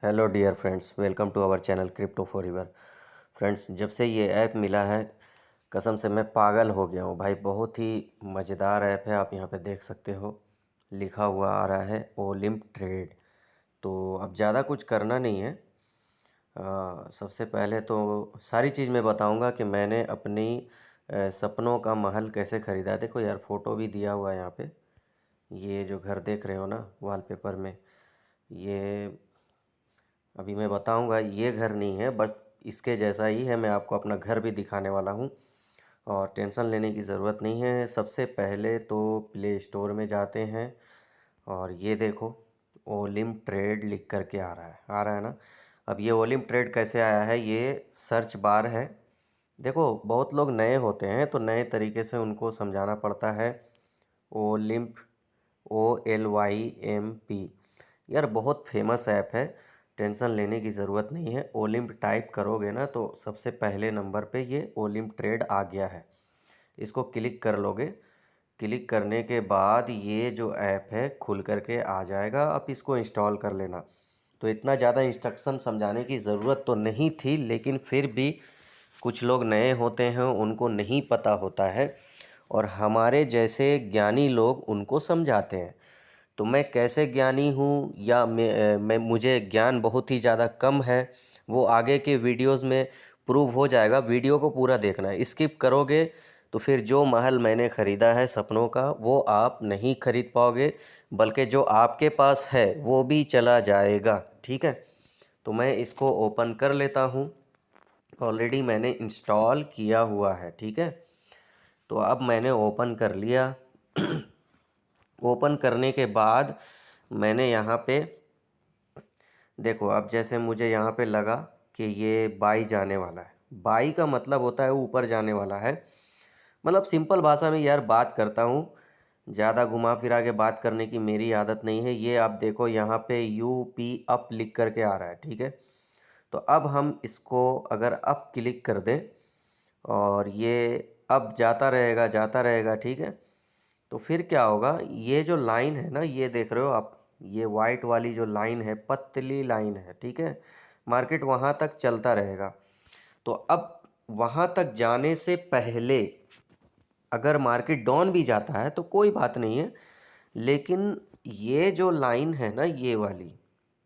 Hello dear friends, welcome to our channel crypto forever. Friends, जब से ये app मिला है कसम से मैं पागल हो गया हूँ भाई। बहुत ही मज़ेदार ऐप है। आप यहाँ पे देख सकते हो, लिखा हुआ आ रहा है ओलिम्प ट्रेड। तो अब ज़्यादा कुछ करना नहीं है। सबसे पहले तो सारी चीज़ मैं बताऊँगा कि मैंने अपनी सपनों का महल कैसे ख़रीदा। देखो यार, फ़ोटो भी दिया हुआ है यहाँ पे। ये जो घर देख रहे हो ना वॉलपेपर में, ये अभी मैं बताऊंगा। ये घर नहीं है, बट इसके जैसा ही है। मैं आपको अपना घर भी दिखाने वाला हूँ और टेंशन लेने की ज़रूरत नहीं है। सबसे पहले तो प्ले स्टोर में जाते हैं और ये देखो, ओलिम ट्रेड लिख करके आ रहा है ना। अब ये ओलिम ट्रेड कैसे आया है, ये सर्च बार है। देखो, बहुत लोग नए होते हैं तो नए तरीके से उनको समझाना पड़ता है। Olymp, OLYMP। यार बहुत फेमस ऐप है, टेंशन लेने की ज़रूरत नहीं है। ओलिम्प टाइप करोगे ना तो सबसे पहले नंबर पे ये ओलिम्प ट्रेड आ गया है। इसको क्लिक कर लोगे। क्लिक करने के बाद ये जो ऐप है खुल करके आ जाएगा। आप इसको इंस्टॉल कर लेना। तो इतना ज़्यादा इंस्ट्रक्शन समझाने की ज़रूरत तो नहीं थी, लेकिन फिर भी कुछ लोग नए होते हैं, उनको नहीं पता होता है और हमारे जैसे ज्ञानी लोग उनको समझाते हैं। तो मैं कैसे ज्ञानी हूँ या मैं मुझे ज्ञान बहुत ही ज़्यादा कम है, वो आगे के वीडियोस में प्रूव हो जाएगा। वीडियो को पूरा देखना है। स्किप करोगे तो फिर जो महल मैंने ख़रीदा है सपनों का, वो आप नहीं खरीद पाओगे, बल्कि जो आपके पास है वो भी चला जाएगा। ठीक है, तो मैं इसको ओपन कर लेता हूँ। ऑलरेडी मैंने इंस्टॉल किया हुआ है। ठीक है, तो अब मैंने ओपन कर लिया। ओपन करने के बाद मैंने यहाँ पे देखो, अब जैसे मुझे यहाँ पे लगा कि ये बाई जाने वाला है। बाई का मतलब होता है ऊपर जाने वाला है। मतलब सिंपल भाषा में यार बात करता हूँ, ज़्यादा घुमा फिरा के बात करने की मेरी आदत नहीं है। ये आप देखो, यहाँ पे UP अप लिख करके आ रहा है। ठीक है, तो अब हम इसको अगर अप क्लिक कर दें और ये अब जाता रहेगा जाता रहेगा। ठीक है, तो फिर क्या होगा, ये जो लाइन है ना, ये देख रहे हो आप, ये वाइट वाली जो लाइन है, पतली लाइन है। ठीक है, मार्केट वहाँ तक चलता रहेगा। तो अब वहाँ तक जाने से पहले अगर मार्केट डाउन भी जाता है तो कोई बात नहीं है, लेकिन ये जो लाइन है ना, ये वाली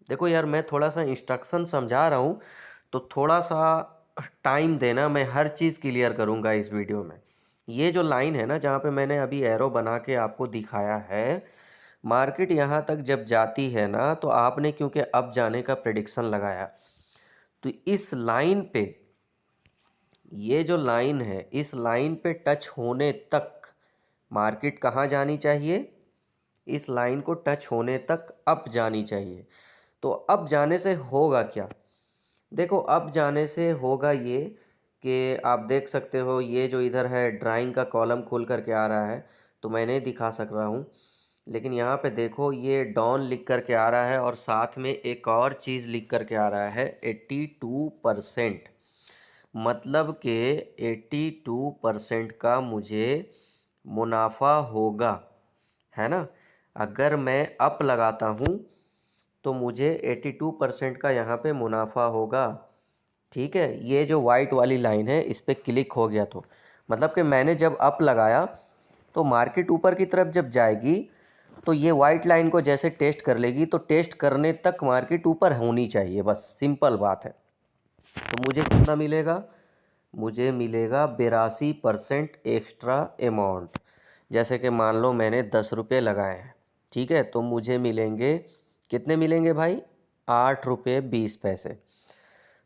देखो यार, मैं थोड़ा सा इंस्ट्रक्शन समझा रहा हूँ तो थोड़ा सा टाइम देना। मैं हर चीज़ क्लियर करूँगा इस वीडियो में। ये जो लाइन है ना, जहाँ पे मैंने अभी एरो बना के आपको दिखाया है, मार्केट यहाँ तक जब जाती है ना, तो आपने क्योंकि अब जाने का प्रेडिक्शन लगाया, तो इस लाइन पे, ये जो लाइन है, इस लाइन पे टच होने तक मार्केट कहाँ जानी चाहिए, इस लाइन को टच होने तक अप जानी चाहिए। तो अप जाने से होगा क्या, देखो अप जाने से होगा ये कि आप देख सकते हो, ये जो इधर है ड्राइंग का कॉलम खुल करके आ रहा है, तो मैं नहीं दिखा सक रहा हूँ, लेकिन यहाँ पे देखो ये डाउन लिख करके आ रहा है और साथ में एक और चीज़ लिख करके आ रहा है 82%। मतलब कि 82% का मुझे मुनाफा होगा, है ना। अगर मैं अप लगाता हूँ तो मुझे 82% का यहाँ पे मुनाफा होगा। ठीक है, ये जो वाइट वाली लाइन है इस पर क्लिक हो गया तो मतलब कि मैंने जब अप लगाया तो मार्केट ऊपर की तरफ जब जाएगी तो ये वाइट लाइन को जैसे टेस्ट कर लेगी, तो टेस्ट करने तक मार्केट ऊपर होनी चाहिए, बस सिंपल बात है। तो मुझे कितना मिलेगा, मुझे मिलेगा 82% एक्स्ट्रा अमाउंट। जैसे कि मान लो मैंने 10 रुपये लगाए हैं। ठीक है, तो मुझे मिलेंगे, कितने मिलेंगे भाई, 8 रुपये 20 पैसे।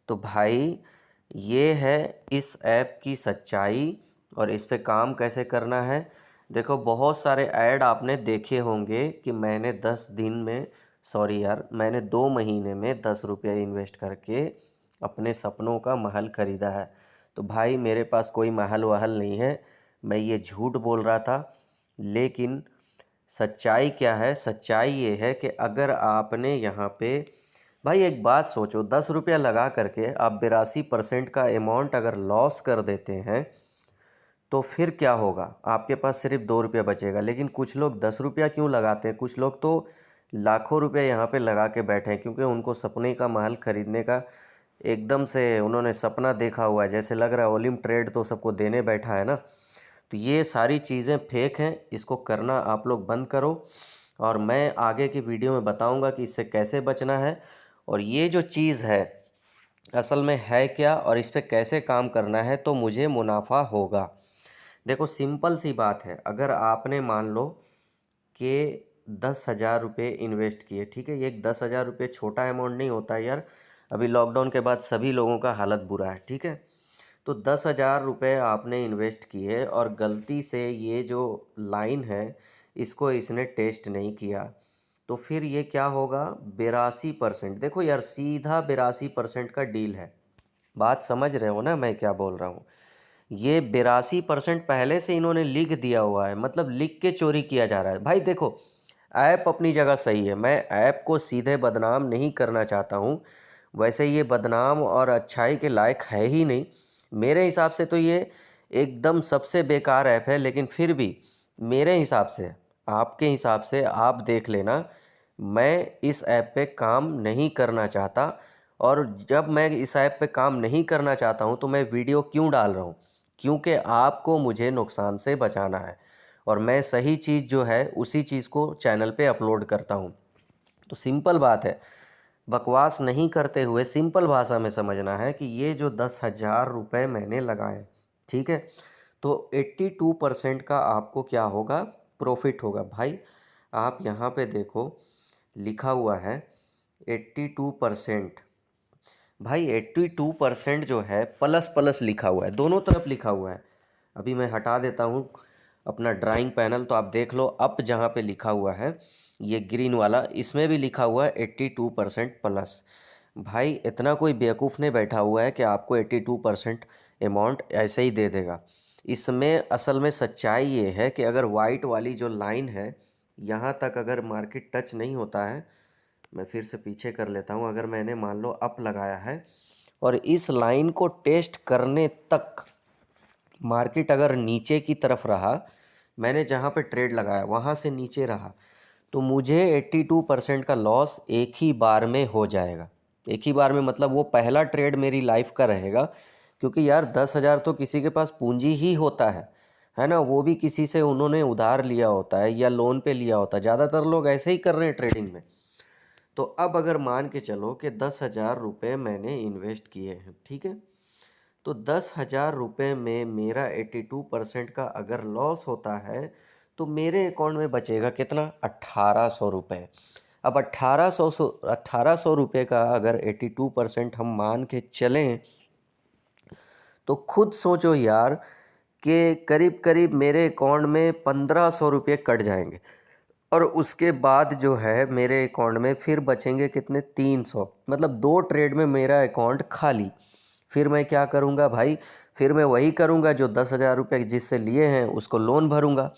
तो भाई ये है इस ऐप की सच्चाई और इस पे काम कैसे करना है। देखो, बहुत सारे ऐड आपने देखे होंगे कि मैंने 10 दिन में, सॉरी यार, मैंने 2 महीने में 10 रुपये इन्वेस्ट करके अपने सपनों का महल ख़रीदा है। तो भाई मेरे पास कोई महल वहल नहीं है, मैं ये झूठ बोल रहा था। लेकिन सच्चाई क्या है, सच्चाई ये है कि अगर आपने यहाँ पे, भाई एक बात सोचो, 10 रुपया लगा करके आप 82% का अमाउंट अगर लॉस कर देते हैं तो फिर क्या होगा, आपके पास सिर्फ 2 रुपया बचेगा। लेकिन कुछ लोग 10 रुपया क्यों लगाते हैं, कुछ लोग तो लाखों रुपए यहाँ पे लगा के बैठे हैं, क्योंकि उनको सपने का महल खरीदने का एकदम से उन्होंने सपना देखा हुआ है। जैसे लग रहा है ओलिम्प ट्रेड तो सबको देने बैठा है ना। तो ये सारी चीज़ें फेक हैं, इसको करना आप लोग बंद करो। और मैं आगे की वीडियो में बताऊंगा कि इससे कैसे बचना है, और ये जो चीज़ है असल में है क्या, और इस पे कैसे काम करना है तो मुझे मुनाफा होगा। देखो सिंपल सी बात है, अगर आपने मान लो कि 10,000 रुपये इन्वेस्ट किए, ठीक है, ये 10,000 रुपये छोटा अमाउंट नहीं होता है यार। अभी लॉकडाउन के बाद सभी लोगों का हालत बुरा है, ठीक है। तो 10,000 रुपये आपने इन्वेस्ट किए और गलती से ये जो लाइन है इसको इसने टेस्ट नहीं किया, तो फिर ये क्या होगा, 82%। देखो यार सीधा 82% का डील है। बात समझ रहे हो ना मैं क्या बोल रहा हूँ। ये 82% पहले से इन्होंने लिख दिया हुआ है, मतलब लिख के चोरी किया जा रहा है। भाई देखो ऐप अपनी जगह सही है, मैं ऐप को सीधे बदनाम नहीं करना चाहता हूँ। वैसे ये बदनाम और अच्छाई के लायक है ही नहीं मेरे हिसाब से, तो ये एकदम सबसे बेकार ऐप है। लेकिन फिर भी मेरे हिसाब से, आपके हिसाब से आप देख लेना, मैं इस ऐप पे काम नहीं करना चाहता। और जब मैं इस ऐप पे काम नहीं करना चाहता हूँ तो मैं वीडियो क्यों डाल रहा हूँ, क्योंकि आपको मुझे नुकसान से बचाना है, और मैं सही चीज़ जो है उसी चीज़ को चैनल पे अपलोड करता हूँ। तो सिंपल बात है, बकवास नहीं करते हुए सिंपल भाषा में समझना है कि ये जो 10,000 रुपये मैंने लगाए, ठीक है, तो 82% का आपको क्या होगा, प्रॉफिट होगा। भाई आप यहाँ पे देखो लिखा हुआ है 82%। भाई 82% जो है प्लस प्लस लिखा हुआ है, दोनों तरफ लिखा हुआ है। अभी मैं हटा देता हूँ अपना ड्राइंग पैनल, तो आप देख लो अप जहाँ पे लिखा हुआ है ये ग्रीन वाला, इसमें भी लिखा हुआ है 82% प्लस। भाई इतना कोई बेवकूफ़ नहीं बैठा हुआ है कि आपको 82% अमाउंट ऐसे ही दे देगा। इसमें असल में सच्चाई ये है कि अगर वाइट वाली जो लाइन है यहाँ तक अगर मार्केट टच नहीं होता है, मैं फिर से पीछे कर लेता हूँ, अगर मैंने मान लो अप लगाया है और इस लाइन को टेस्ट करने तक मार्केट अगर नीचे की तरफ रहा, मैंने जहाँ पे ट्रेड लगाया वहाँ से नीचे रहा, तो मुझे 82% का लॉस एक ही बार में हो जाएगा। एक ही बार में मतलब वो पहला ट्रेड मेरी लाइफ का रहेगा, क्योंकि यार 10,000 तो किसी के पास पूंजी ही होता है ना, वो भी किसी से उन्होंने उधार लिया होता है या लोन पे लिया होता है। ज़्यादातर लोग ऐसे ही कर रहे हैं ट्रेडिंग में। तो अब अगर मान के चलो कि 10,000 रुपये मैंने इन्वेस्ट किए हैं, ठीक है, तो 10,000 रुपये में मेरा 82% का अगर लॉस होता है तो मेरे अकाउंट में बचेगा कितना, 1,800 रुपये। अब 1,800 रुपये का अगर 82% हम मान के चलें तो खुद सोचो यार कि करीब करीब मेरे अकाउंट में 1,500 रुपये कट जाएंगे, और उसके बाद जो है मेरे अकाउंट में फिर बचेंगे कितने, 300। मतलब 2 ट्रेड में मेरा अकाउंट खाली। फिर मैं क्या करूँगा भाई, फिर मैं वही करूँगा जो 10,000 रुपये जिससे लिए हैं उसको लोन भरूँगा।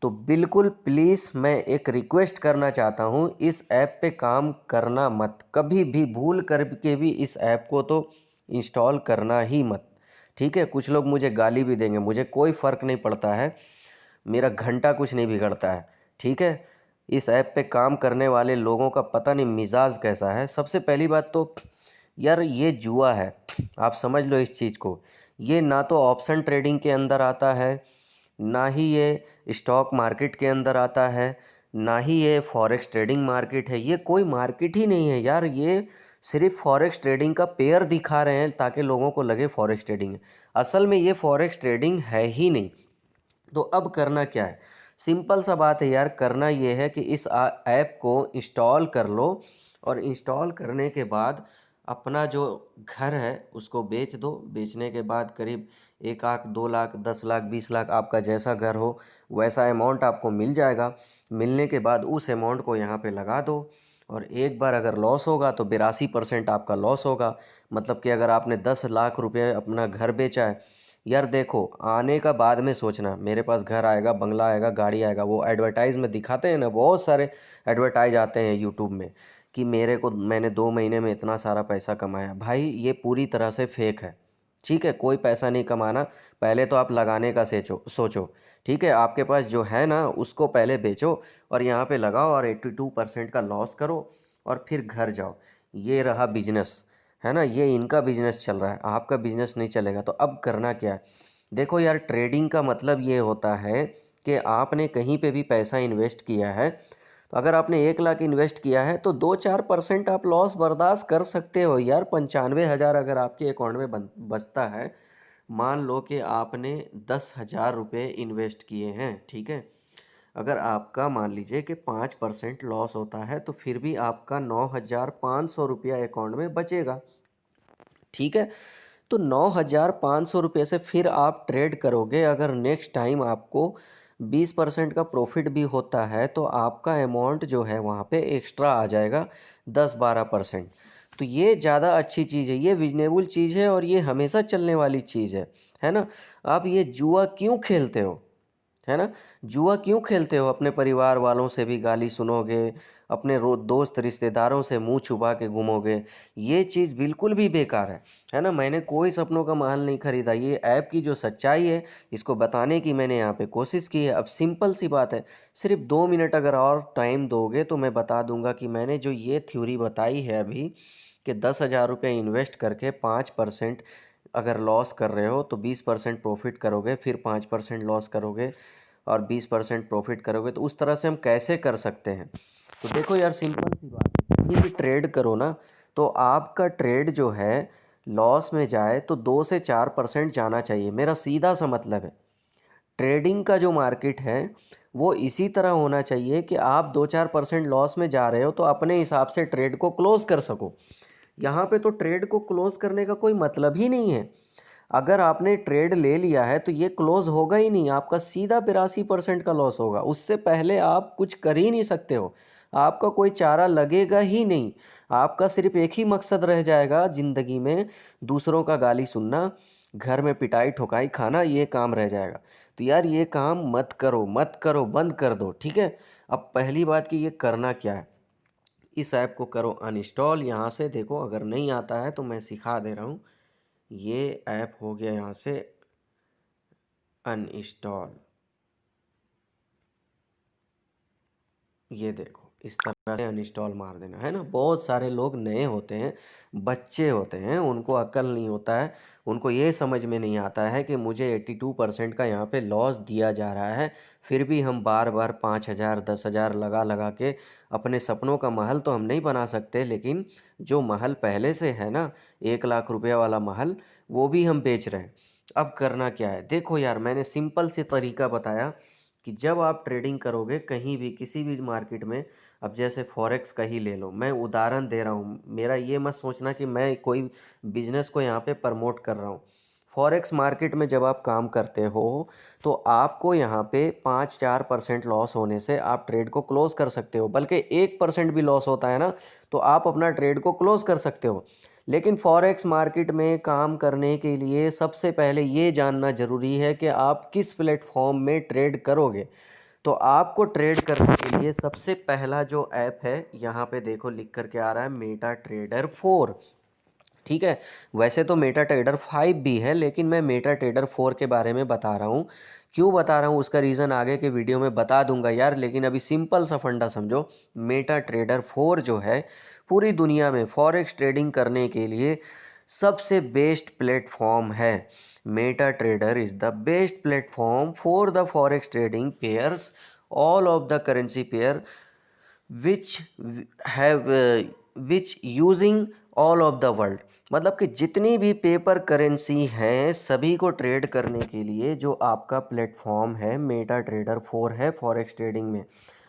तो बिल्कुल प्लीज़ मैं एक रिक्वेस्ट करना चाहता हूँ, इस ऐप पे काम करना मत, कभी भी भूल कर के भी इस ऐप को तो इंस्टॉल करना ही मत, ठीक है। कुछ लोग मुझे गाली भी देंगे, मुझे कोई फ़र्क नहीं पड़ता है, मेरा घंटा कुछ नहीं बिगड़ता है, ठीक है। इस ऐप पे काम करने वाले लोगों का पता नहीं मिजाज कैसा है। सबसे पहली बात तो यार ये जुआ है, आप समझ लो इस चीज़ को। ये ना तो ऑप्शन ट्रेडिंग के अंदर आता है, ना ही ये स्टॉक मार्केट के अंदर आता है, ना ही ये फॉरेक्स ट्रेडिंग मार्केट है। ये कोई मार्केट ही नहीं है यार, ये सिर्फ फॉरेक्स ट्रेडिंग का पेयर दिखा रहे हैं ताकि लोगों को लगे फॉरेक्स ट्रेडिंग है। असल में ये फॉरेक्स ट्रेडिंग है ही नहीं। तो अब करना क्या है, सिंपल सा बात है यार, करना ये है कि इस ऐप को इंस्टॉल कर लो, और इंस्टॉल करने के बाद अपना जो घर है उसको बेच दो। बेचने के बाद करीब 1 लाख 2 लाख 10 लाख 20 लाख आपका जैसा घर हो वैसा अमाउंट आपको मिल जाएगा। मिलने के बाद उस अमाउंट को यहाँ पे लगा दो, और एक बार अगर लॉस होगा तो 82% आपका लॉस होगा। मतलब कि अगर आपने 10 लाख रुपये अपना घर बेचा है, यार देखो आने का बाद में सोचना, मेरे पास घर आएगा, बंगला आएगा, गाड़ी आएगा, वो एडवर्टाइज में दिखाते हैं ना, बहुत सारे एडवर्टाइज आते हैं यूट्यूब में कि मैंने 2 महीने में इतना सारा पैसा कमाया। भाई ये पूरी तरह से फेक है, ठीक है, कोई पैसा नहीं कमाना, पहले तो आप लगाने का सोचो। ठीक है, आपके पास जो है ना उसको पहले बेचो और यहाँ पे लगाओ और 82% का लॉस करो और फिर घर जाओ। ये रहा बिजनेस, है ना, ये इनका बिजनेस चल रहा है, आपका बिजनेस नहीं चलेगा। तो अब करना क्या है, देखो यार, ट्रेडिंग का मतलब ये होता है कि आपने कहीं पे भी पैसा इन्वेस्ट किया है, तो अगर आपने 1 लाख इन्वेस्ट किया है तो 2-4% आप लॉस बर्दाश्त कर सकते हो यार। 95,000 अगर आपके अकाउंट में बचता है, मान लो कि आपने 10,000 रुपये इन्वेस्ट किए हैं, ठीक है, अगर आपका मान लीजिए कि 5% लॉस होता है तो फिर भी आपका 9,500 रुपया अकाउंट में बचेगा। ठीक है, तो 9,500 रुपये से फिर आप ट्रेड करोगे, अगर नेक्स्ट टाइम आपको 20% का प्रॉफिट भी होता है तो आपका अमाउंट जो है वहाँ पे एक्स्ट्रा आ जाएगा 10-12%। तो ये ज़्यादा अच्छी चीज़ है, ये रीजनेबल चीज़ है और ये हमेशा चलने वाली चीज़ है ना। आप ये जुआ क्यों खेलते हो, है ना, जुआ क्यों खेलते हो, अपने परिवार वालों से भी गाली सुनोगे, अपने दोस्त रिश्तेदारों से मुंह छुपा के घूमोगे, ये चीज़ बिल्कुल भी बेकार है ना। मैंने कोई सपनों का महल नहीं खरीदा, ये ऐप की जो सच्चाई है इसको बताने की मैंने यहाँ पे कोशिश की है। अब सिंपल सी बात है, सिर्फ 2 मिनट अगर और टाइम दोगे तो मैं बता दूंगा कि मैंने जो ये थ्योरी बताई है अभी, कि 10,000 रुपये इन्वेस्ट करके 5% अगर लॉस कर रहे हो तो 20% प्रॉफिट करोगे, फिर 5% लॉस करोगे और 20% प्रॉफिट करोगे, तो उस तरह से हम कैसे कर सकते हैं। तो देखो यार, सिंपल सी बात है, कहीं भी ट्रेड करो ना तो आपका ट्रेड जो है लॉस में जाए तो 2 से 4% जाना चाहिए, मेरा सीधा सा मतलब है। ट्रेडिंग का जो मार्केट है वो इसी तरह होना चाहिए कि आप 2-4% लॉस में जा रहे हो तो अपने हिसाब से ट्रेड को क्लोज कर सको। यहाँ पे तो ट्रेड को क्लोज करने का कोई मतलब ही नहीं है। अगर आपने ट्रेड ले लिया है तो ये क्लोज होगा ही नहीं, आपका सीधा 82% का लॉस होगा, उससे पहले आप कुछ कर ही नहीं सकते हो, आपका कोई चारा लगेगा ही नहीं। आपका सिर्फ एक ही मकसद रह जाएगा ज़िंदगी में, दूसरों का गाली सुनना, घर में पिटाई ठोकाई खाना, ये काम रह जाएगा। तो यार ये काम मत करो, मत करो, बंद कर दो, ठीक है। अब पहली बात कि ये करना क्या है, इस ऐप को करो अनइंस्टॉल। यहाँ से देखो, अगर नहीं आता है तो मैं सिखा दे रहा हूँ। ये ऐप हो गया यहाँ से अनइंस्टॉल, ये देखो इस तरह से अनइंस्टॉल मार देना, है ना। बहुत सारे लोग नए होते हैं, बच्चे होते हैं, उनको अक्ल नहीं होता है, उनको ये समझ में नहीं आता है कि मुझे 82% का यहाँ पे लॉस दिया जा रहा है, फिर भी हम बार बार 5,000 10,000 लगा लगा के अपने सपनों का महल तो हम नहीं बना सकते, लेकिन जो महल पहले से है ना, 1 लाख रुपया वाला महल, वो भी हम बेच रहे हैं। अब करना क्या है, देखो यार, मैंने सिंपल से तरीका बताया कि जब आप ट्रेडिंग करोगे कहीं भी किसी भी मार्केट में, अब जैसे फॉरेक्स का ही ले लो, मैं उदाहरण दे रहा हूँ, मेरा ये मत सोचना कि मैं कोई बिजनेस को यहाँ पे प्रमोट कर रहा हूँ। फॉरेक्स मार्केट में जब आप काम करते हो तो आपको यहाँ पे 5-4% लॉस होने से आप ट्रेड को क्लोज कर सकते हो, बल्कि 1% भी लॉस होता है ना तो आप अपना ट्रेड को क्लोज कर सकते हो। लेकिन फॉरेक्स मार्केट में काम करने के लिए सबसे पहले ये जानना ज़रूरी है कि आप किस प्लेटफॉर्म में ट्रेड करोगे। तो आपको ट्रेड करने के लिए सबसे पहला जो ऐप है, यहाँ पे देखो लिख करके आ रहा है मेटा ट्रेडर 4। ठीक है, वैसे तो मेटा ट्रेडर 5 भी है, लेकिन मैं मेटा ट्रेडर 4 के बारे में बता रहा हूँ। क्यों बता रहा हूँ उसका रीज़न आगे के वीडियो में बता दूंगा यार, लेकिन अभी सिंपल सा फंडा समझो। मेटा ट्रेडर 4 जो है पूरी दुनिया में फॉरेक्स ट्रेडिंग करने के लिए सबसे बेस्ट प्लेटफॉर्म है। Meta trader is the best platform for the forex trading pairs, all of the currency pair which have which using all of the world. मतलब कि जितनी भी पेपर करेंसी हैं सभी को ट्रेड करने के लिए जो आपका प्लेटफॉर्म है मेटा ट्रेडर 4 है फॉरेक्स ट्रेडिंग में।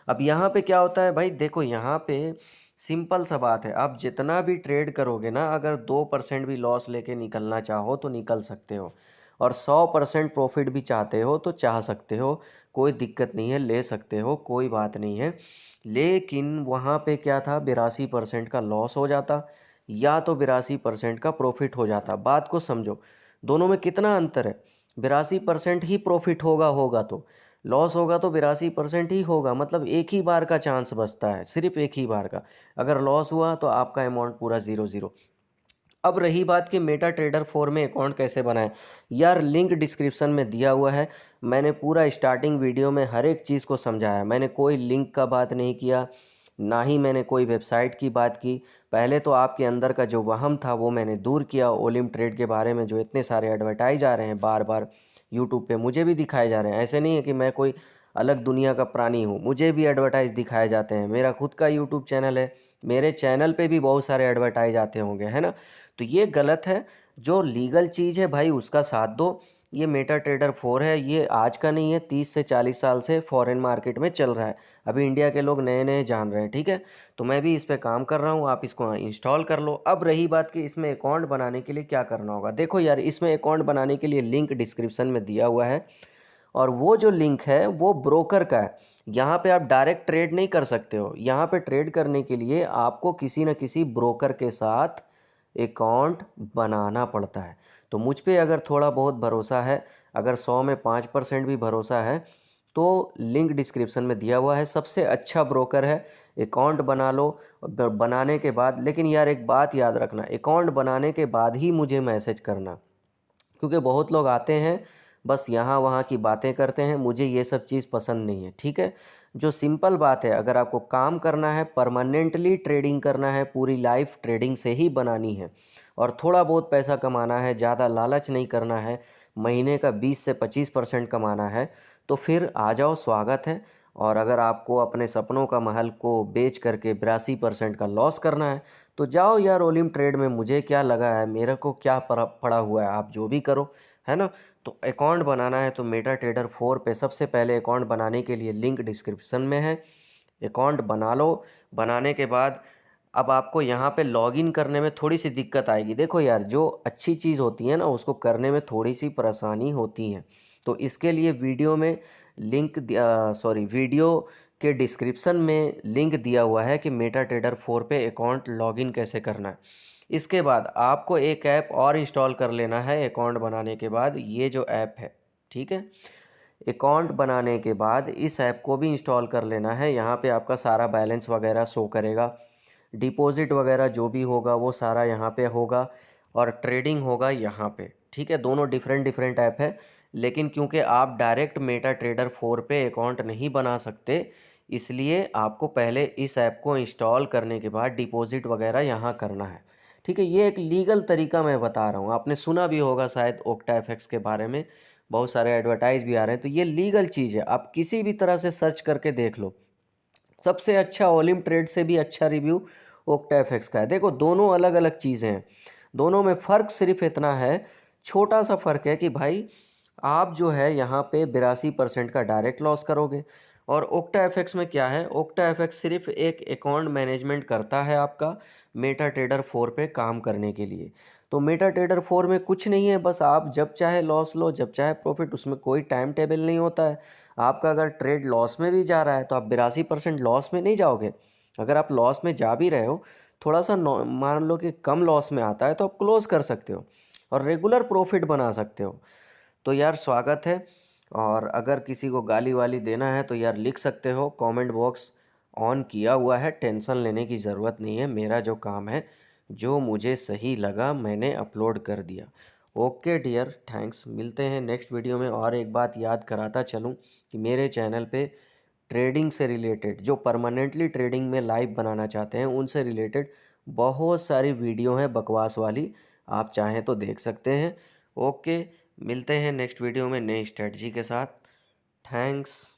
अब यहाँ पे क्या होता है भाई, देखो यहाँ पे सिंपल सा बात है, आप जितना भी ट्रेड करोगे ना, अगर 2% भी लॉस लेके निकलना चाहो तो निकल सकते हो, और 100% प्रॉफिट भी चाहते हो तो चाह सकते हो, कोई दिक्कत नहीं है, ले सकते हो, कोई बात नहीं है। लेकिन वहाँ पे क्या था, 82% का लॉस हो जाता या तो 82% का प्रॉफिट हो जाता। बात को समझो, दोनों में कितना अंतर है। 82% ही प्रॉफिट होगा तो लॉस होगा तो 82% ही होगा, मतलब एक ही बार का चांस बचता है, सिर्फ एक ही बार का। अगर लॉस हुआ तो आपका अमाउंट पूरा ज़ीरो ज़ीरो। अब रही बात कि मेटा ट्रेडर 4 में अकाउंट कैसे बनाएं। यार लिंक डिस्क्रिप्शन में दिया हुआ है। मैंने पूरा स्टार्टिंग वीडियो में हर एक चीज़ को समझाया। मैंने कोई लिंक का बात नहीं किया, ना ही मैंने कोई वेबसाइट की बात की। पहले तो आपके अंदर का जो वहम था वो मैंने दूर किया। ओलिम ट्रेड के बारे में जो इतने सारे एडवर्टाइज आ रहे हैं बार बार यूट्यूब पे, मुझे भी दिखाए जा रहे हैं। ऐसे नहीं है कि मैं कोई अलग दुनिया का प्राणी हूँ, मुझे भी एडवर्टाइज दिखाए जाते हैं। मेरा खुद का यूट्यूब चैनल है, मेरे चैनल पे भी बहुत सारे एडवर्टाइज आते होंगे, है ना। तो ये गलत है। जो लीगल चीज़ है भाई उसका साथ दो। ये मेटा ट्रेडर 4 है, ये आज का नहीं है, 30 से 40 साल से फॉरेन मार्केट में चल रहा है। अभी इंडिया के लोग नए नए जान रहे हैं, ठीक है। तो मैं भी इस पे काम कर रहा हूँ, आप इसको इंस्टॉल कर लो। अब रही बात कि इसमें अकाउंट बनाने के लिए क्या करना होगा। देखो यार, इसमें अकाउंट बनाने के लिए लिंक डिस्क्रिप्शन में दिया हुआ है, और वो जो लिंक है वो ब्रोकर का है। यहाँ पे आप डायरेक्ट ट्रेड नहीं कर सकते हो। यहाँ पे ट्रेड करने के लिए आपको किसी न किसी ब्रोकर के साथ अकाउंट बनाना पड़ता है। तो मुझ पे अगर थोड़ा बहुत भरोसा है, अगर 100 में 5% भी भरोसा है, तो लिंक डिस्क्रिप्शन में दिया हुआ है, सबसे अच्छा ब्रोकर है। अकाउंट बना लो। बनाने के बाद लेकिन यार एक बात याद रखना, अकाउंट बनाने के बाद ही मुझे मैसेज करना, क्योंकि बहुत लोग आते हैं बस यहाँ वहाँ की बातें करते हैं। मुझे ये सब चीज़ पसंद नहीं है, ठीक है। जो सिंपल बात है, अगर आपको काम करना है, परमानेंटली ट्रेडिंग करना है, पूरी लाइफ ट्रेडिंग से ही बनानी है, और थोड़ा बहुत पैसा कमाना है, ज़्यादा लालच नहीं करना है, महीने का 20 से 25% कमाना है, तो फिर आ जाओ, स्वागत है। और अगर आपको अपने सपनों का महल को बेच करके 82% का लॉस करना है, तो जाओ यार ओलिम ट्रेड में। मुझे क्या लगा है, मेरे को क्या पड़ा हुआ है, आप जो भी करो, है ना। तो अकाउंट बनाना है तो मेटा ट्रेडर 4 पे सबसे पहले अकाउंट बनाने के लिए लिंक डिस्क्रिप्शन में है। अकाउंट बना लो। बनाने के बाद अब आपको यहाँ पे लॉगिन करने में थोड़ी सी दिक्कत आएगी। देखो यार, जो अच्छी चीज़ होती है ना उसको करने में थोड़ी सी परेशानी होती है। तो इसके लिए वीडियो में वीडियो के डिस्क्रिप्शन में लिंक दिया हुआ है कि मेटा ट्रेडर 4 पे अकाउंट लॉगिन कैसे करना है। इसके बाद आपको एक ऐप और इंस्टॉल कर लेना है अकाउंट बनाने के बाद, ये जो ऐप है, ठीक है। अकाउंट बनाने के बाद इस ऐप को भी इंस्टॉल कर लेना है। यहाँ पे आपका सारा बैलेंस वगैरह शो करेगा, डिपॉजिट वगैरह जो भी होगा वो सारा यहाँ पे होगा, और ट्रेडिंग होगा यहाँ पे, ठीक है। दोनों डिफरेंट डिफरेंट ऐप है, लेकिन क्योंकि आप डायरेक्ट मेटा ट्रेडर 4 पे अकाउंट नहीं बना सकते, इसलिए आपको पहले इस ऐप को इंस्टॉल करने के बाद डिपॉजिट वगैरह यहाँ करना है, ठीक है। ये एक लीगल तरीका मैं बता रहा हूँ। आपने सुना भी होगा शायद ओक्टा एफएक्स के बारे में, बहुत सारे एडवर्टाइज भी आ रहे हैं। तो ये लीगल चीज़ है, आप किसी भी तरह से सर्च करके देख लो। सबसे अच्छा ओलिम ट्रेड से भी अच्छा रिव्यू ओक्टा एफएक्स का है। देखो दोनों अलग अलग चीज़ें हैं, दोनों में फ़र्क सिर्फ इतना है, छोटा सा फ़र्क है कि भाई आप जो है यहाँ पे 82% का डायरेक्ट लॉस करोगे, और ओक्टा एफएक्स में क्या है, ओक्टा एफएक्स सिर्फ एक अकाउंट मैनेजमेंट करता है आपका मेटा ट्रेडर 4 पे काम करने के लिए। तो मेटा ट्रेडर 4 में कुछ नहीं है, बस आप जब चाहे लॉस लो, जब चाहे प्रॉफिट, उसमें कोई टाइम टेबल नहीं होता है। आपका अगर ट्रेड लॉस में भी जा रहा है तो आप 82% लॉस में नहीं जाओगे। अगर आप लॉस में जा भी रहे हो, थोड़ा सा मान लो कि कम लॉस में आता है, तो आप क्लोज कर सकते हो और रेगुलर प्रॉफिट बना सकते हो। तो यार स्वागत है। और अगर किसी को गाली वाली देना है तो यार लिख सकते हो, कमेंट बॉक्स ऑन किया हुआ है, टेंशन लेने की ज़रूरत नहीं है। मेरा जो काम है, जो मुझे सही लगा मैंने अपलोड कर दिया। Okay dear, thanks. मिलते हैं नेक्स्ट वीडियो में। और एक बात याद कराता चलूँ कि मेरे चैनल पे ट्रेडिंग से रिलेटेड, जो परमानेंटली ट्रेडिंग में लाइव बनाना चाहते हैं, उनसे रिलेटेड बहुत सारी वीडियो हैं बकवास वाली, आप चाहें तो देख सकते हैं। ओके, मिलते हैं नेक्स्ट वीडियो में नई स्ट्रेटजी के साथ। थैंक्स।